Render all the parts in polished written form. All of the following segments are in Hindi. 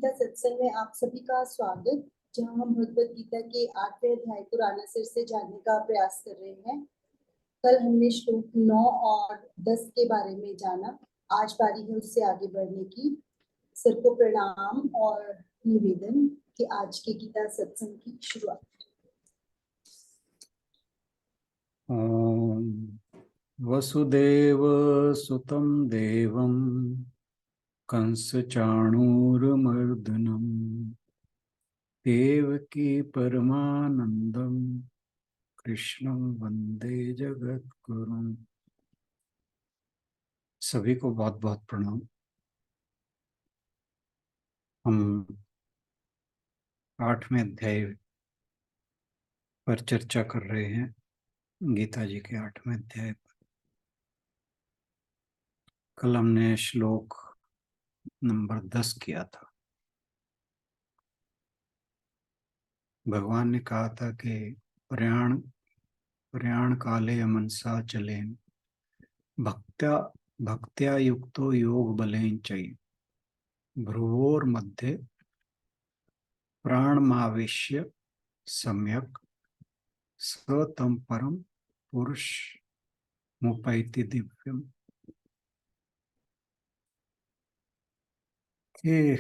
गीता सत्संग में आप सभी का स्वागत, जहां हम भगवत गीता के 8वें अध्याय को राणा सिर से जानने का प्रयास कर रहे हैं। कल हमने श्लोक 9 और 10 के बारे में जाना। आज बारी है उससे आगे बढ़ने की। सर को प्रणाम और निवेदन कि आज के गीता सत्संग की शुरुआत। वसुदेव सुतं देवं कंस चाणूरमर्दनम देवकी परमानंदम कृष्णं वंदे जगद्गुरुम। सभी को बहुत बहुत प्रणाम। हम 8वें अध्याय पर चर्चा कर रहे हैं, गीता जी के 8वें अध्याय पर। कल हमने श्लोक नंबर 10 किया था। भगवान ने कहा था कि प्रयाण काले मनसा चलेन भक्त्या भक्त्या युक्तो योग बलेन चैव भ्रुवोर मध्य प्राणमावेश्य सम्यक स तम परम पुरुष मुपैति दिव्यम। कि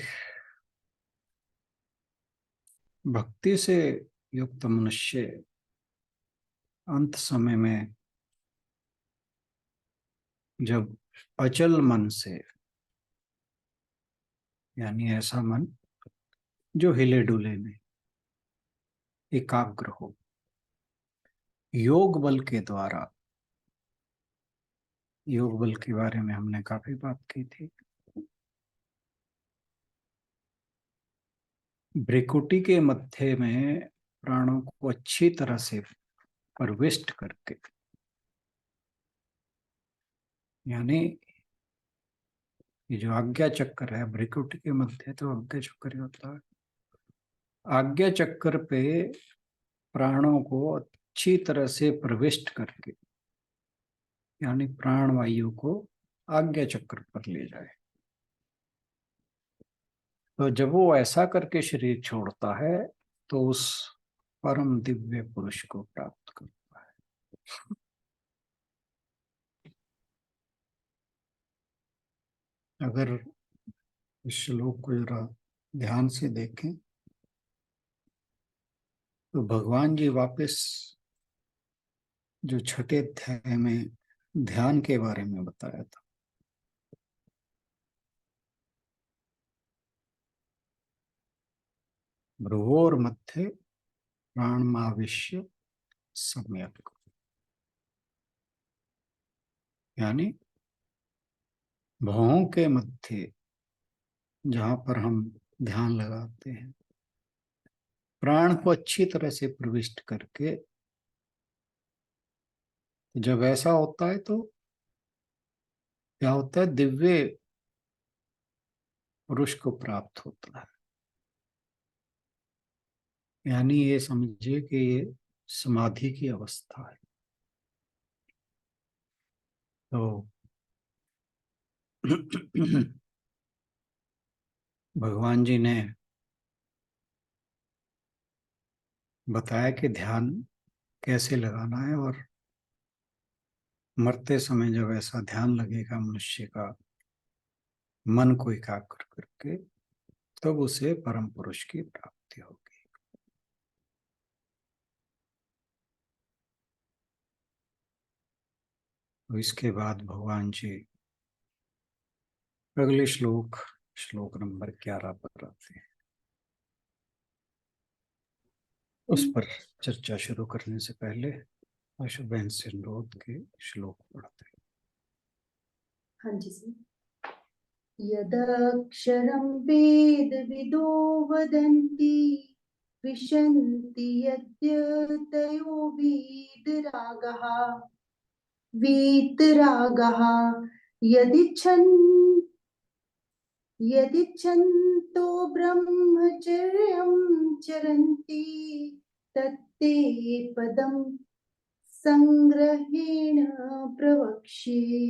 भक्ति से युक्त मनुष्य अंत समय में जब अचल मन से, यानी ऐसा मन जो हिले डुले नहीं, एकाग्र हो, योग बल के द्वारा, योग बल के बारे में हमने काफी बात की थी। भ्रिकुटी के मध्य में प्राणों को अच्छी तरह से प्रविष्ट करके, यानी ये जो आज्ञा चक्र है, भ्रिकुटी के मध्य तो आज्ञा चक्र ही होता है। आज्ञा चक्र पे प्राणों को अच्छी तरह से प्रविष्ट करके, यानी प्राण वायु को आज्ञा चक्र पर ले जाए। तो जब वो ऐसा करके शरीर छोड़ता है तो उस परम दिव्य पुरुष को प्राप्त करता है। अगर इस श्लोक को जरा ध्यान से देखें तो भगवान जी वापस जो छठे अध्याय में ध्यान के बारे में बताया था, भ्रुवोर मध्य प्राणमाविश्य सम्यक, यानी भौहों के मध्य जहां पर हम ध्यान लगाते हैं, प्राण को अच्छी तरह से प्रविष्ट करके जब ऐसा होता है तो क्या होता है, दिव्य पुरुष को प्राप्त होता है। यानी ये समझिए कि ये समाधि की अवस्था है। तो भगवान जी ने बताया कि ध्यान कैसे लगाना है, और मरते समय जब ऐसा ध्यान लगेगा मनुष्य का, मन को एकाग्र करके, तब उसे परम पुरुष की प्राप्ति होगी। तो इसके बाद भगवान जी अगले श्लोक नंबर 11 पर आते हैं। उस पर चर्चा शुरू करने से पहले आशु बहन से अनुरोध के श्लोक पढ़ते हैं। हाँ जी सर। यदक्षरं वेदविदो वदन्ति विशन्ति यद्यतयो वीतरागः यदिच्छन्तो ब्रह्मचर्यं चरन्ति तत्ते पदं संग्रहेण प्रवक्ष्ये।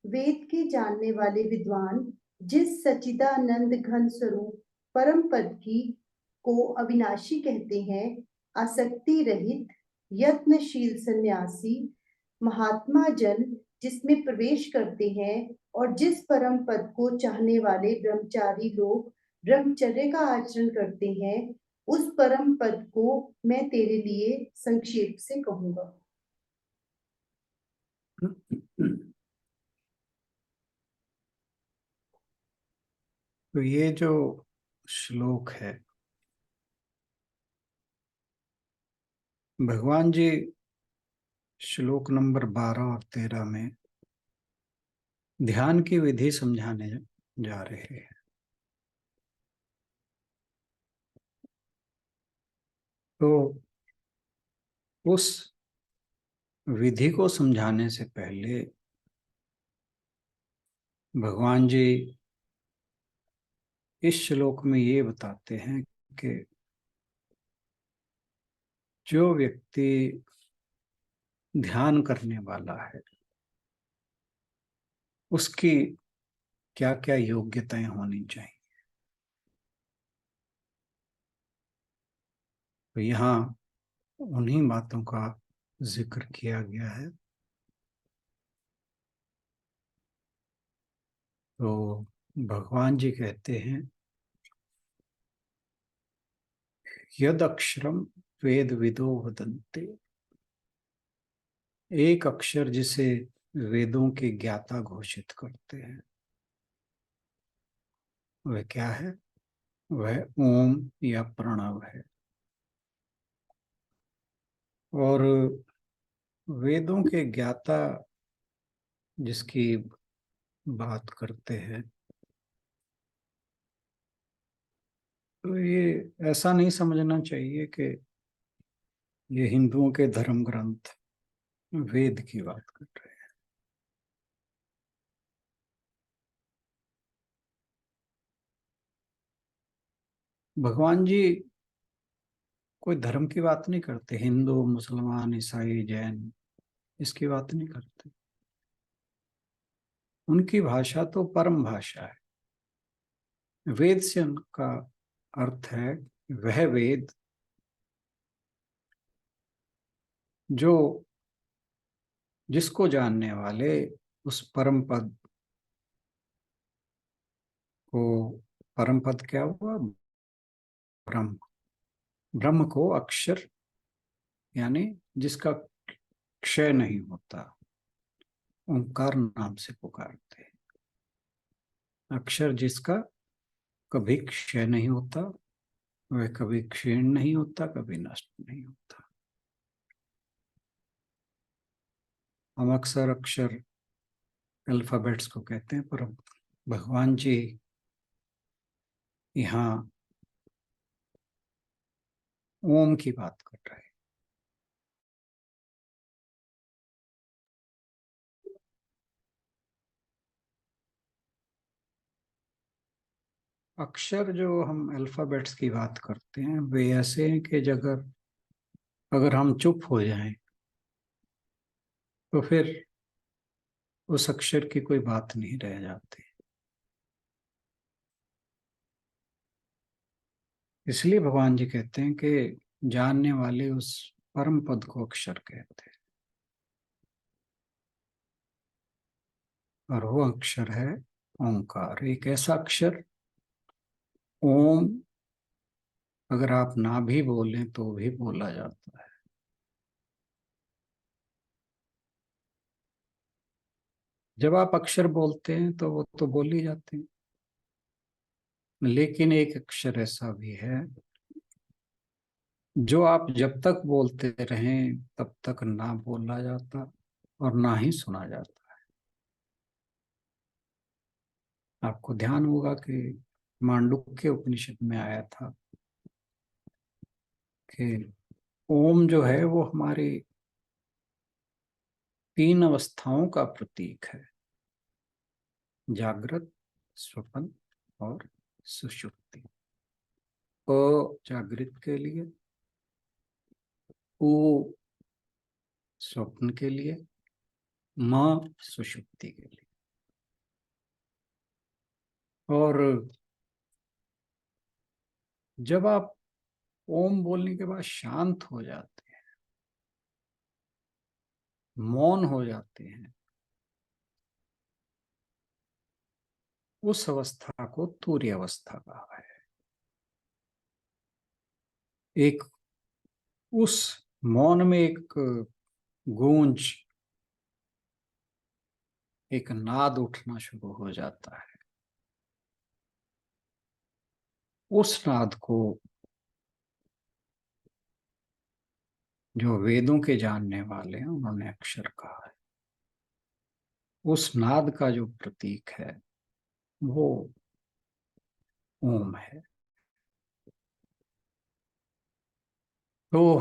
वेद के जानने वाले विद्वान जिस सच्चिदानंद घन स्वरूप परम पद की को अविनाशी कहते हैं, आसक्ति रहित यत्नशील सन्यासी महात्मा जन जिसमें प्रवेश करते हैं और जिस परम पद को चाहने वाले ब्रह्मचारी लोग ब्रह्मचर्य का आचरण करते हैं, उस परम पद को मैं तेरे लिए संक्षेप से कहूंगा। तो ये जो श्लोक है, भगवान जी श्लोक नंबर 12 और 13 में ध्यान की विधि समझाने जा रहे हैं। तो उस विधि को समझाने से पहले भगवान जी इस श्लोक में ये बताते हैं कि जो व्यक्ति ध्यान करने वाला है उसकी क्या क्या योग्यताएं होनी चाहिए। तो यहाँ उन्हीं बातों का जिक्र किया गया है। तो भगवान जी कहते हैं, यद अक्षरम वेद विदो वदन्ते, एक अक्षर जिसे वेदों के ज्ञाता घोषित करते हैं, वह क्या है? वह ओम या प्रणव है। और वेदों के ज्ञाता जिसकी बात करते हैं, तो ये ऐसा नहीं समझना चाहिए कि ये हिंदुओं के धर्म ग्रंथ वेद की बात कर रहे हैं। भगवान जी कोई धर्म की बात नहीं करते, हिंदू मुसलमान ईसाई जैन इसकी बात नहीं करते। उनकी भाषा तो परम भाषा है। वेद से उनका अर्थ है वह वेद जो जिसको जानने वाले उस परम पद को, परम पद क्या हुआ? ब्रह्म। ब्रह्म को अक्षर यानी जिसका क्षय नहीं होता, ओंकार नाम से पुकारते हैं। अक्षर जिसका कभी क्षय नहीं होता, वह कभी क्षीण नहीं होता, कभी नष्ट नहीं होता। हम अक्सर अक्षर अल्फाबेट्स को कहते हैं, पर भगवान जी यहाँ ओम की बात कर रहे हैं। अक्षर जो हम अल्फाबेट्स की बात करते हैं वे ऐसे हैं कि अगर अगर हम चुप हो जाएं तो फिर उस अक्षर की कोई बात नहीं रह जाती। इसलिए भगवान जी कहते हैं कि जानने वाले उस परम पद को अक्षर कहते हैं, और वो अक्षर है ओंकार। एक ऐसा अक्षर, ओम, अगर आप ना भी बोलें तो भी बोला जाता है। जब आप अक्षर बोलते हैं तो वो तो बोल ही जाते हैं, लेकिन एक अक्षर ऐसा भी है जो आप जब तक बोलते रहें तब तक ना बोला जाता और ना ही सुना जाता। आपको ध्यान होगा कि मांडुक्य उपनिषद में आया था कि ओम जो है वो हमारी 3 अवस्थाओं का प्रतीक है, जागृत, स्वप्न और सुषुप्ति। ओ जागृत के लिए, ओ स्वप्न के लिए, म सुषुप्ति के लिए। और जब आप ओम बोलने के बाद शांत हो जाते हैं, मौन हो जाते हैं, उस अवस्था को तुर्य अवस्था कहा है। एक उस मौन में एक गूंज, एक नाद उठना शुरू हो जाता है। उस नाद को जो वेदों के जानने वाले हैं उन्होंने अक्षर कहा है। उस नाद का जो प्रतीक है वो ओम है। तो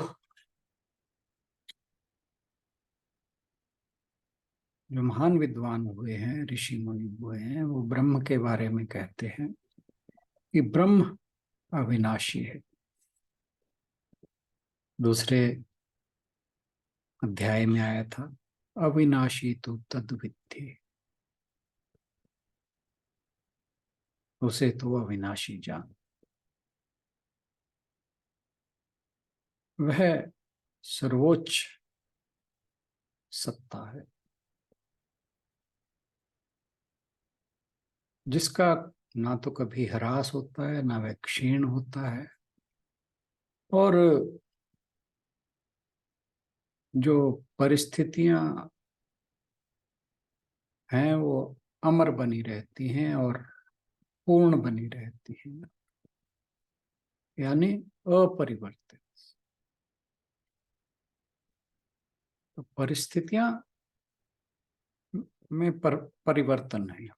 जो महान विद्वान हुए हैं, ऋषि मुनि हुए हैं, वो ब्रह्म के बारे में कहते हैं कि ब्रह्म अविनाशी है। दूसरे अध्याय में आया था, अविनाशी तो तद्विद्धि, उसे तो अविनाशी जान। वह सर्वोच्च सत्ता है जिसका ना तो कभी ह्रास होता है, ना वह क्षीण होता है, और जो परिस्थितियां हैं वो अमर बनी रहती हैं और पूर्ण बनी रहती हैं, यानी अपरिवर्तित। तो परिस्थितियां में परिवर्तन नहीं।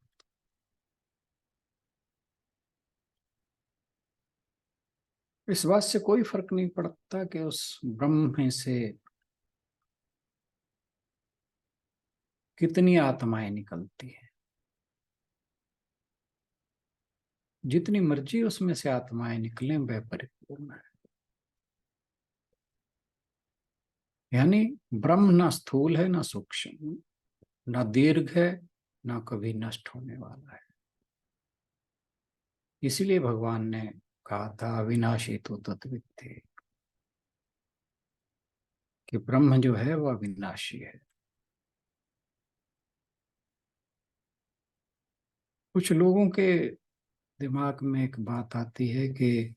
इस बात से कोई फर्क नहीं पड़ता कि उस ब्रह्म में से कितनी आत्माएं निकलती हैं। जितनी मर्जी उसमें से आत्माएं निकलें, वह परिपूर्ण है। यानी ब्रह्म ना स्थूल है, ना सूक्ष्म, ना दीर्घ है, ना कभी नष्ट होने वाला है। इसीलिए भगवान ने कहा था अविनाशी तो तद्विद्धि, कि ब्रह्म जो है वह अविनाशी है। कुछ लोगों के दिमाग में एक बात आती है कि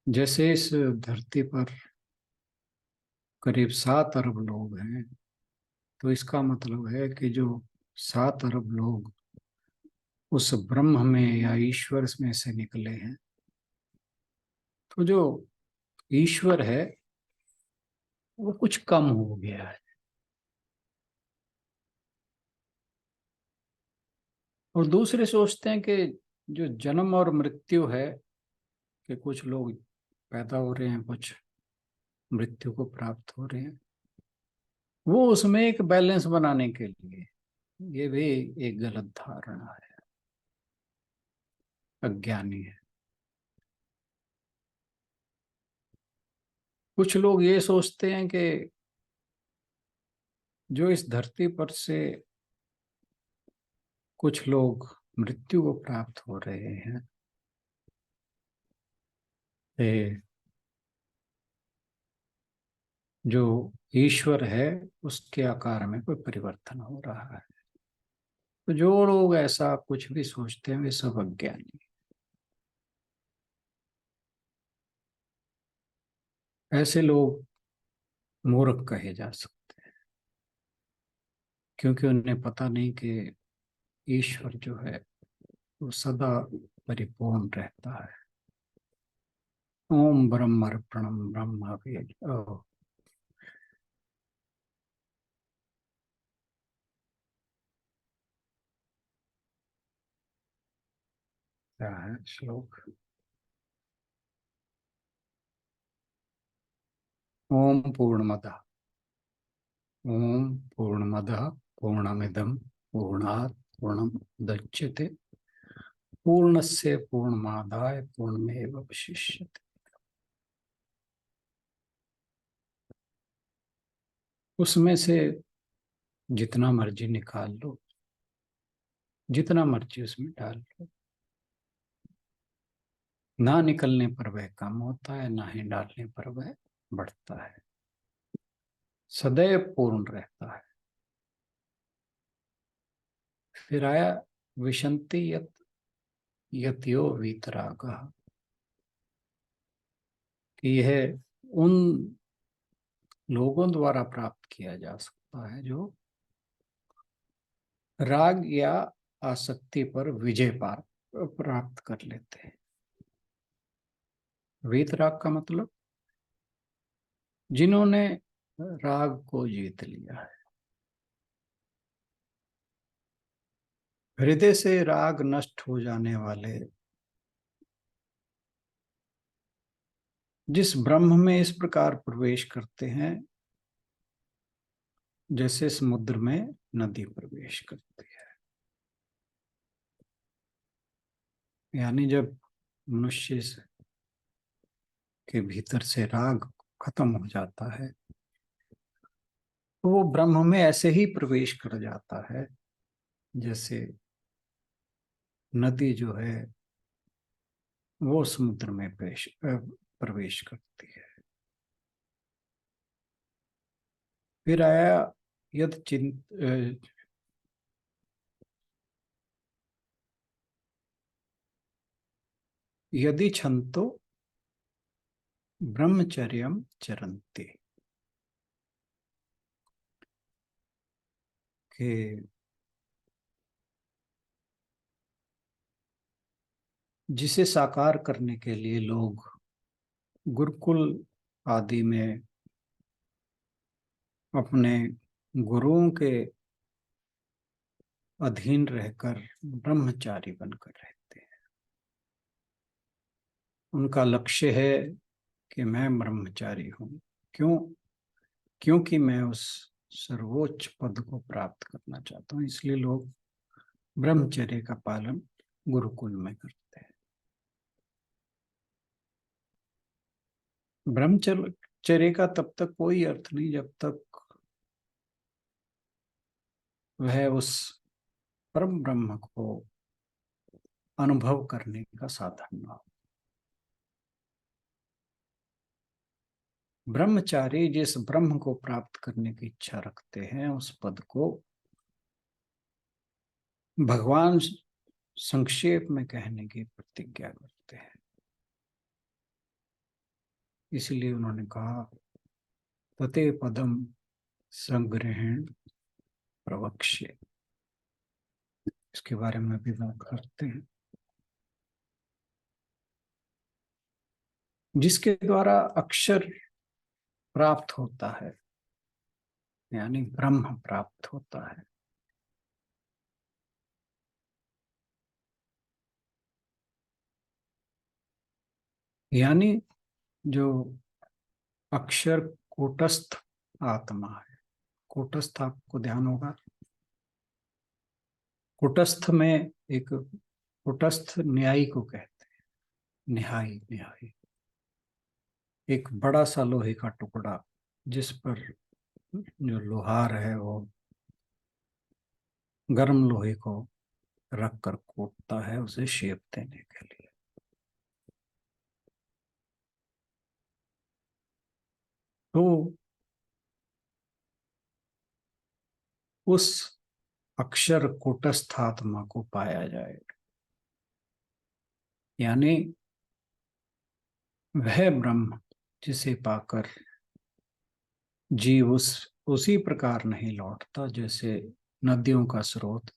जैसे इस धरती पर करीब 7 अरब लोग हैं, तो इसका मतलब है कि जो 7 अरब लोग उस ब्रह्म में या ईश्वर में से निकले हैं, तो जो ईश्वर है वो कुछ कम हो गया है। और दूसरे सोचते हैं कि जो जन्म और मृत्यु है, कि कुछ लोग पैदा हो रहे हैं, कुछ मृत्यु को प्राप्त हो रहे हैं, वो उसमें एक बैलेंस बनाने के लिए, ये भी एक गलत धारणा है, अज्ञानी है। कुछ लोग ये सोचते हैं कि जो इस धरती पर से कुछ लोग मृत्यु को प्राप्त हो रहे हैं, ये जो ईश्वर है उसके आकार में कोई परिवर्तन हो रहा है। तो जो लोग ऐसा कुछ भी सोचते हैं वे सब अज्ञानी। ऐसे लोग मूर्ख कहे जा सकते हैं, क्योंकि उन्हें पता नहीं कि ईश्वर जो है वो सदा परिपूर्ण रहता है। ओम ब्रह्मर्पणम ब्रह्म वेद। क्या है श्लोक? ओम पूर्णमद, ओम पूर्णमदः पूर्णमिदं पूर्णात् पूर्णमुदच्यते पूर्णस्य पूर्णमादाय पूर्णमेवावशिष्यते। उसमें से जितना मर्जी निकाल लो, जितना मर्जी उसमें डाल लो, ना निकलने पर वह कम होता है, ना ही डालने पर वह बढ़ता है, सदैव पूर्ण रहता है। फिर आया विशंति यत यत्यो वीतरागः, कि यह उन लोगों द्वारा प्राप्त किया जा सकता है जो राग या आसक्ति पर विजय प्राप्त कर लेते हैं। वीतराग का मतलब जिन्होंने राग को जीत लिया है। हृदय से राग नष्ट हो जाने वाले जिस ब्रह्म में इस प्रकार प्रवेश करते हैं जैसे समुद्र में नदी प्रवेश करती है। यानी जब मनुष्य के भीतर से राग खत्म हो जाता है तो वो ब्रह्म में ऐसे ही प्रवेश कर जाता है जैसे नदी जो है वो समुद्र में प्रवेश करती है। फिर आया यद यदि छंतो ब्रह्मचर्यम चरन्ति, कि जिसे साकार करने के लिए लोग गुरुकुल आदि में अपने गुरुओं के अधीन रहकर ब्रह्मचारी बनकर रहते हैं। उनका लक्ष्य है कि मैं ब्रह्मचारी हूं। क्यों? क्योंकि मैं उस सर्वोच्च पद को प्राप्त करना चाहता हूं, इसलिए लोग ब्रह्मचर्य का पालन गुरुकुल में करते हैं। ब्रह्मचर्य का तब तक कोई अर्थ नहीं जब तक वह उस परम ब्रह्म को अनुभव करने का साधन न हो। ब्रह्मचारी जिस ब्रह्म को प्राप्त करने की इच्छा रखते हैं उस पद को भगवान संक्षेप में कहने की प्रतिज्ञा करते हैं। इसलिए उन्होंने कहा तते पदम संग्रहण प्रवक्ष्ये। इसके बारे में भी बात करते हैं। जिसके द्वारा अक्षर प्राप्त होता है यानी ब्रह्म प्राप्त होता है। यानी जो अक्षर कूटस्थ आत्मा है। कूटस्थ आपको ध्यान होगा, कूटस्थ में एक कूटस्थ न्यायी को कहते हैं। न्यायी न्यायी एक बड़ा सा लोहे का टुकड़ा जिस पर जो लोहार है वो गर्म लोहे को रख कर कूटता है उसे शेप देने के लिए। तो उस अक्षर कूटस्थ आत्मा को पाया जाएगा। यानी वह ब्रह्म जिसे पाकर जीव उसी प्रकार नहीं लौटता जैसे नदियों का स्रोत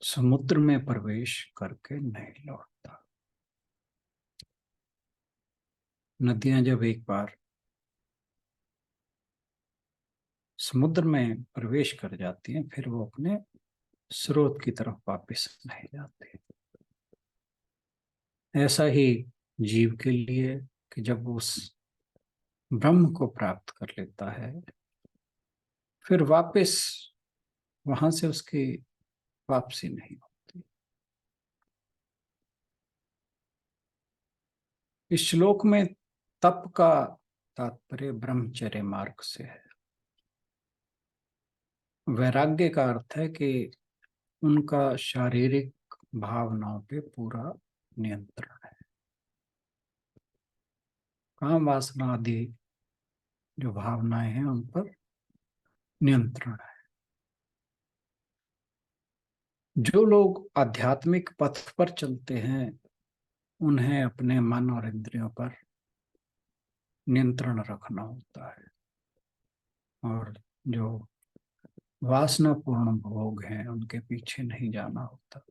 समुद्र में प्रवेश करके नहीं लौटता। नदियां जब एक बार समुद्र में प्रवेश कर जाती हैं फिर वो अपने स्रोत की तरफ वापस नहीं जाते। ऐसा ही जीव के लिए कि जब वो उस ब्रह्म को प्राप्त कर लेता है फिर वापस वहां से उसकी वापसी नहीं होती। इस श्लोक में तप का तात्पर्य ब्रह्मचर्य मार्ग से है। वैराग्य का अर्थ है कि उनका शारीरिक भावनाओं पे पूरा नियंत्रण है। काम वासना आदि जो भावनाएं हैं उन पर नियंत्रण है। जो लोग आध्यात्मिक पथ पर चलते हैं उन्हें अपने मन और इंद्रियों पर नियंत्रण रखना होता है, और जो वासनापूर्ण भोग हैं उनके पीछे नहीं जाना होता।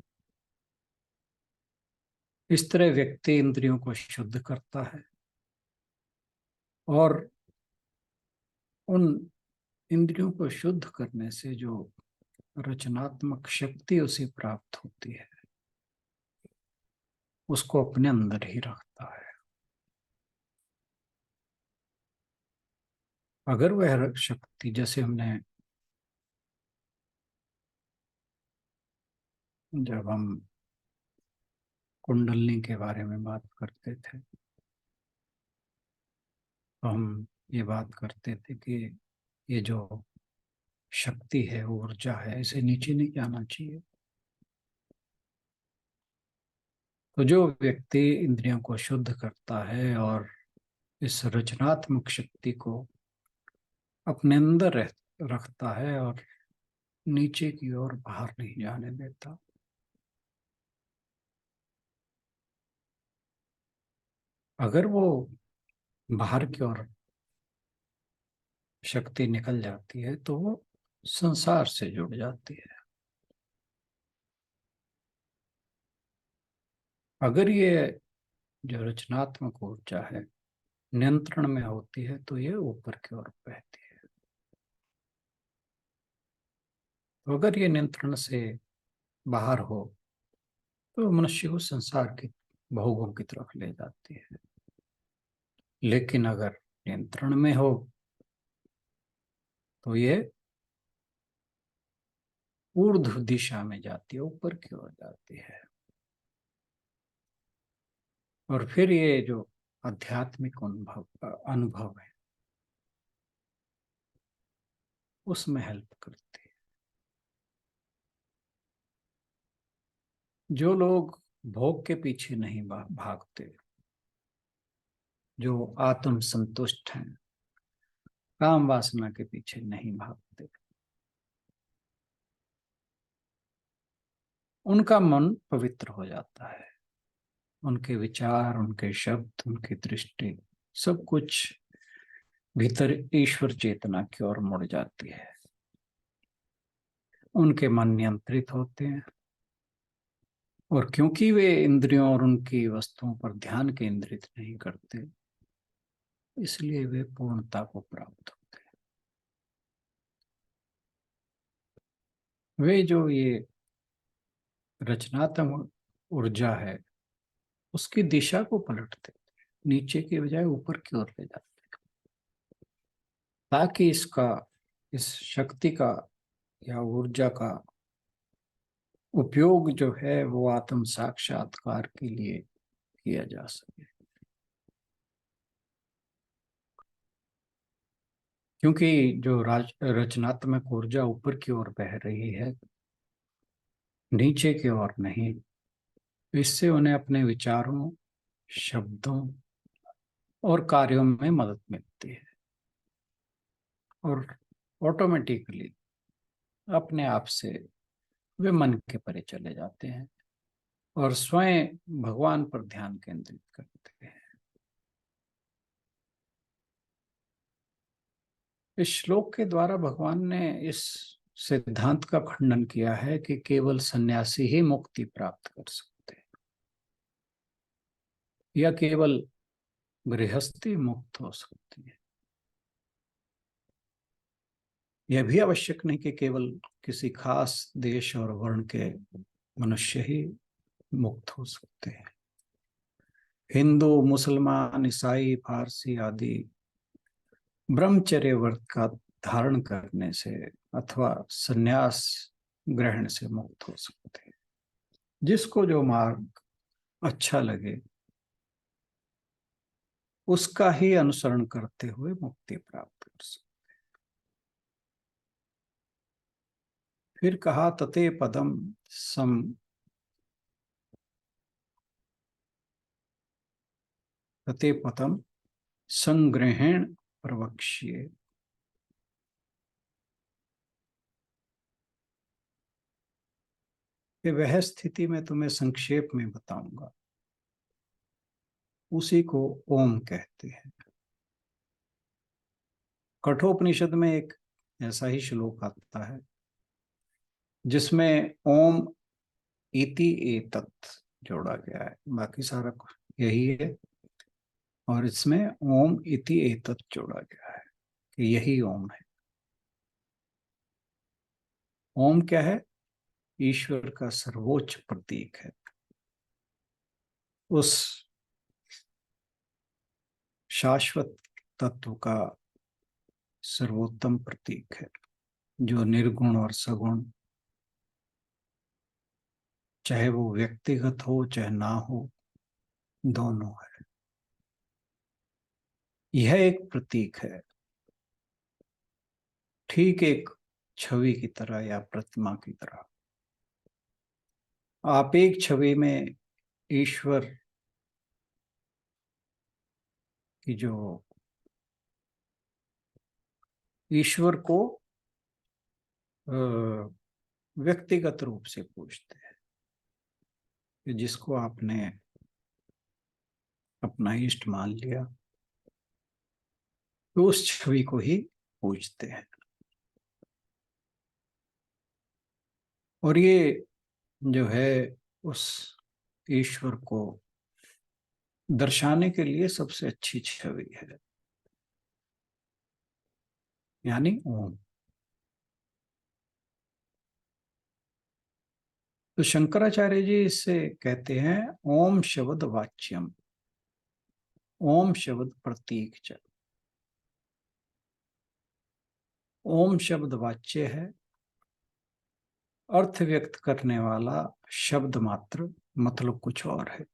इस तरह व्यक्ति इंद्रियों को शुद्ध करता है और उन इंद्रियों को शुद्ध करने से जो रचनात्मक शक्ति उसे प्राप्त होती है उसको अपने अंदर ही रखता है। अगर वह शक्ति, जैसे हमने जब हम कुंडलनी के बारे में बात करते थे तो हम ये बात करते थे कि ये जो शक्ति है, ऊर्जा है, इसे नीचे नहीं जाना चाहिए। तो जो व्यक्ति इंद्रियों को शुद्ध करता है और इस रचनात्मक शक्ति को अपने अंदर रखता है और नीचे की ओर बाहर नहीं जाने देता, अगर वो बाहर की ओर शक्ति निकल जाती है तो वो संसार से जुड़ जाती है। अगर ये जो रचनात्मक ऊर्जा है नियंत्रण में होती है तो ये ऊपर की ओर बहती है। तो अगर ये नियंत्रण से बाहर हो तो मनुष्य को संसार के भोगों की तरफ ले जाती है। लेकिन अगर नियंत्रण में हो तो ये ऊर्ध्व दिशा में जाती है, ऊपर की ओर जाती है। और फिर ये जो आध्यात्मिक अनुभव है उसमें हेल्प करती है। जो लोग भोग के पीछे नहीं भागते, जो आत्म संतुष्ट हैं, काम वासना के पीछे नहीं भागते, उनका मन पवित्र हो जाता है। उनके विचार, उनके शब्द, उनकी दृष्टि, सब कुछ भीतर ईश्वर चेतना की ओर मुड़ जाती है। उनके मन नियंत्रित होते हैं और क्योंकि वे इंद्रियों और उनकी वस्तुओं पर ध्यान केंद्रित नहीं करते, इसलिए वे पूर्णता को प्राप्त होते हैं। वे जो ये रचनात्मक ऊर्जा है उसकी दिशा को पलटते, नीचे के बजाय ऊपर की ओर ले जाते, ताकि इस शक्ति का या ऊर्जा का उपयोग जो है वो आत्म साक्षात्कार के लिए किया जा सके। क्योंकि जो रचनात्मक ऊर्जा ऊपर की ओर बह रही है, नीचे की ओर नहीं, इससे उन्हें अपने विचारों, शब्दों और कार्यों में मदद मिलती है और ऑटोमेटिकली अपने आप से वे मन के परे चले जाते हैं और स्वयं भगवान पर ध्यान केंद्रित करते हैं। इस श्लोक के द्वारा भगवान ने इस सिद्धांत का खंडन किया है कि केवल सन्यासी ही मुक्ति प्राप्त कर सकते हैं या केवल गृहस्थी मुक्त हो सकती है। यह भी आवश्यक नहीं कि केवल किसी खास देश और वर्ण के मनुष्य ही मुक्त हो सकते हैं। हिंदू, मुसलमान, ईसाई, फारसी आदि ब्रह्मचर्य व्रत का धारण करने से अथवा संन्यास ग्रहण से मुक्त हो सकते हैं। जिसको जो मार्ग अच्छा लगे उसका ही अनुसरण करते हुए मुक्ति प्राप्त कर सकते। फिर कहा तते पदम सम तते पदम संग्रहण प्रवक्ष्ये। कि वह स्थिति मैं तुम्हें संक्षेप में बताऊंगा, उसी को ओम कहते हैं। कठोपनिषद में एक ऐसा ही श्लोक आता है जिसमें ओम इति एतत् जोड़ा गया है, बाकी सारा कुछ यही है, और इसमें ओम इति एतत् जोड़ा गया है कि यही ओम है। ओम क्या है? ईश्वर का सर्वोच्च प्रतीक है, उस शाश्वत तत्व का सर्वोत्तम प्रतीक है, जो निर्गुण और सगुण, चाहे वो व्यक्तिगत हो चाहे ना हो, दोनों है। यह एक प्रतीक है, ठीक एक छवि की तरह या प्रतिमा की तरह। आप एक छवि में ईश्वर की जो ईश्वर को व्यक्तिगत रूप से पूजते हैं, कि जिसको आपने अपना इष्ट मान लिया, तो उस छवि को ही पूजते हैं। और ये जो है उस ईश्वर को दर्शाने के लिए सबसे अच्छी छवि है, यानी ओम। तो शंकराचार्य जी इससे कहते हैं ओम शब्द वाच्यम, ओम शब्द प्रतीक च। ओम शब्द वाच्य है, अर्थ व्यक्त करने वाला शब्द मात्र, मतलब कुछ और है।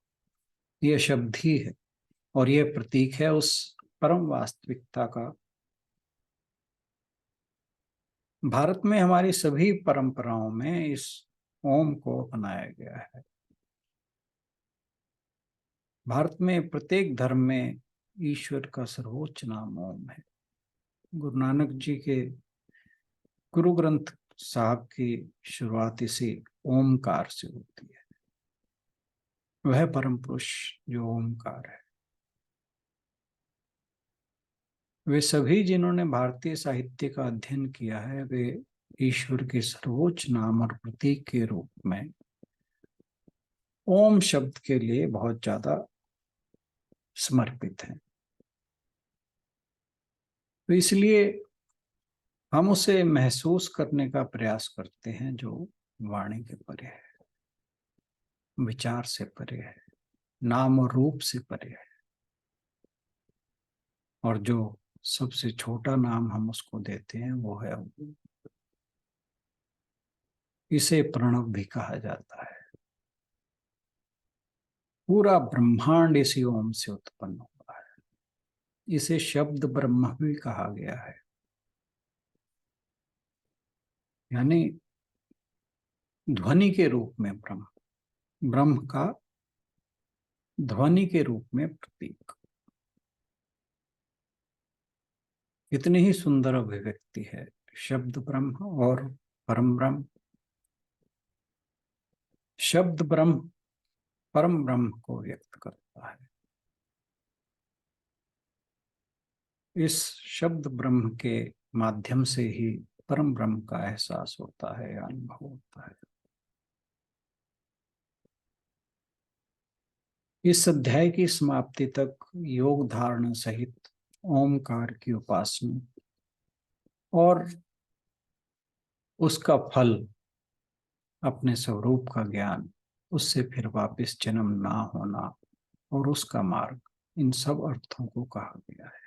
यह शब्द ही है, और यह प्रतीक है उस परम वास्तविकता का। भारत में हमारी सभी परंपराओं में इस ओम को अपनाया गया है। भारत में प्रत्येक धर्म में ईश्वर का सर्वोच्च नाम ओम है। गुरु नानक जी के गुरु ग्रंथ साहब की शुरुआत इसी ओमकार से होती है। वह परम पुरुष जो ओमकार है, वे सभी जिन्होंने भारतीय साहित्य का अध्ययन किया है, वे ईश्वर के सर्वोच्च नाम और प्रतीक के रूप में ओम शब्द के लिए बहुत ज्यादा समर्पित हैं। तो इसलिए हम उसे महसूस करने का प्रयास करते हैं जो वाणी के परे है, विचार से परे है, नाम और रूप से परे है। और जो सबसे छोटा नाम हम उसको देते हैं वो है ओम। इसे प्रणव भी कहा जाता है। पूरा ब्रह्मांड इसी ओम से उत्पन्न हुआ है। इसे शब्द ब्रह्म भी कहा गया है, यानी ध्वनि के रूप में ब्रह्म, ब्रह्म का ध्वनि के रूप में प्रतीक। इतनी ही सुंदर अभिव्यक्ति है शब्द ब्रह्म और परम ब्रह्म। शब्द ब्रह्म परम ब्रह्म को व्यक्त करता है। इस शब्द ब्रह्म के माध्यम से ही परम ब्रह्म का एहसास होता है, अनुभव होता है। इस अध्याय की समाप्ति तक योग धारणा सहित ओमकार की उपासना और उसका फल, अपने स्वरूप का ज्ञान, उससे फिर वापस जन्म ना होना और उसका मार्ग, इन सब अर्थों को कहा गया है।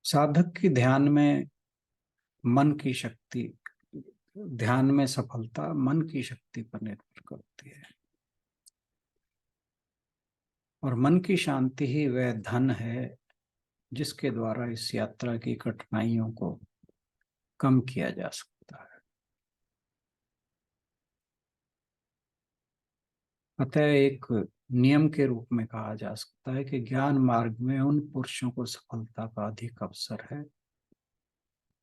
साधक की ध्यान में मन की शक्ति, ध्यान में सफलता मन की शक्ति पर निर्भर करती है। और मन की शांति ही वह धन है जिसके द्वारा इस यात्रा की कठिनाइयों को कम किया जा सकता है। अतः एक नियम के रूप में कहा जा सकता है कि ज्ञान मार्ग में उन पुरुषों को सफलता का अधिक अवसर है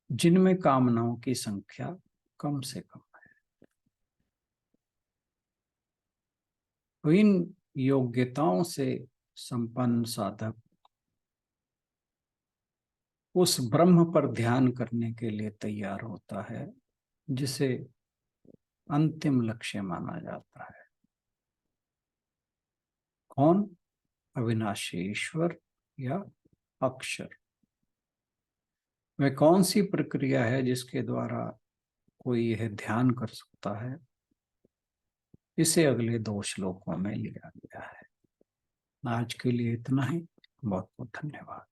जिनमें कामनाओं की संख्या कम से कम है। तो इन योग्यताओं से संपन्न साधक उस ब्रह्म पर ध्यान करने के लिए तैयार होता है जिसे अंतिम लक्ष्य माना जाता है। कौन? अविनाशी ईश्वर या अक्षर। वह कौन सी प्रक्रिया है जिसके द्वारा कोई यह ध्यान कर सकता है? इसे अगले 2 श्लोकों में लिया गया है। आज के लिए इतना ही। बहुत बहुत धन्यवाद।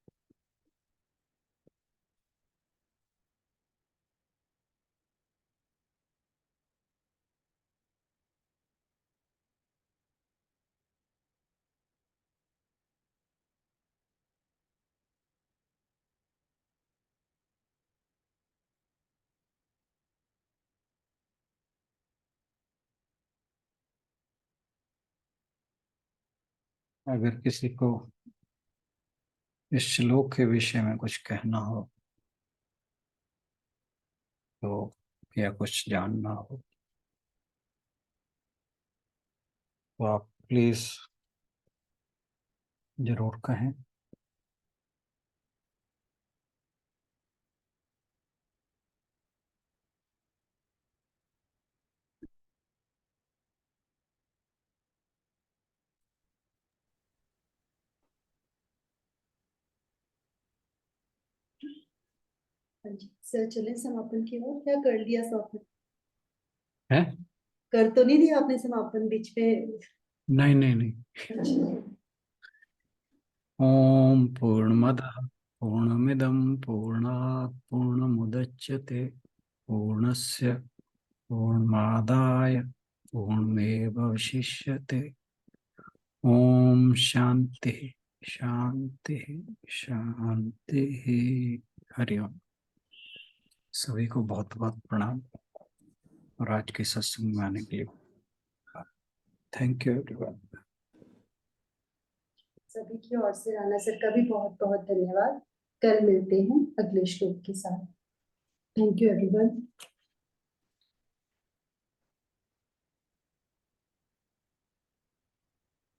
अगर किसी को इस श्लोक के विषय में कुछ कहना हो तो, या कुछ जानना हो तो आप प्लीज जरूर कहें। हाँ जी सर, चले समापन की ओर। क्या कर लिया समापन? है? कर तो नहीं दिया आपने समापन बीच में? नहीं नहीं नहीं। अच्छा। ओम पूर्णमदः पूर्णमिदं पूर्णात् पूर्णमुदच्यते पूर्णस्य पूर्णमादाय पूर्णमेवावशिष्यते। ओम शांति शांति शांति। हरिओम। सभी को बहुत बहुत प्रणाम और आज के सत्संग में आने के लिए थैंक यू एवरीवन। सभी की ओर से राणा सर का भी बहुत बहुत धन्यवाद। कल मिलते हैं अगले श्लोक के साथ। Thank you everyone.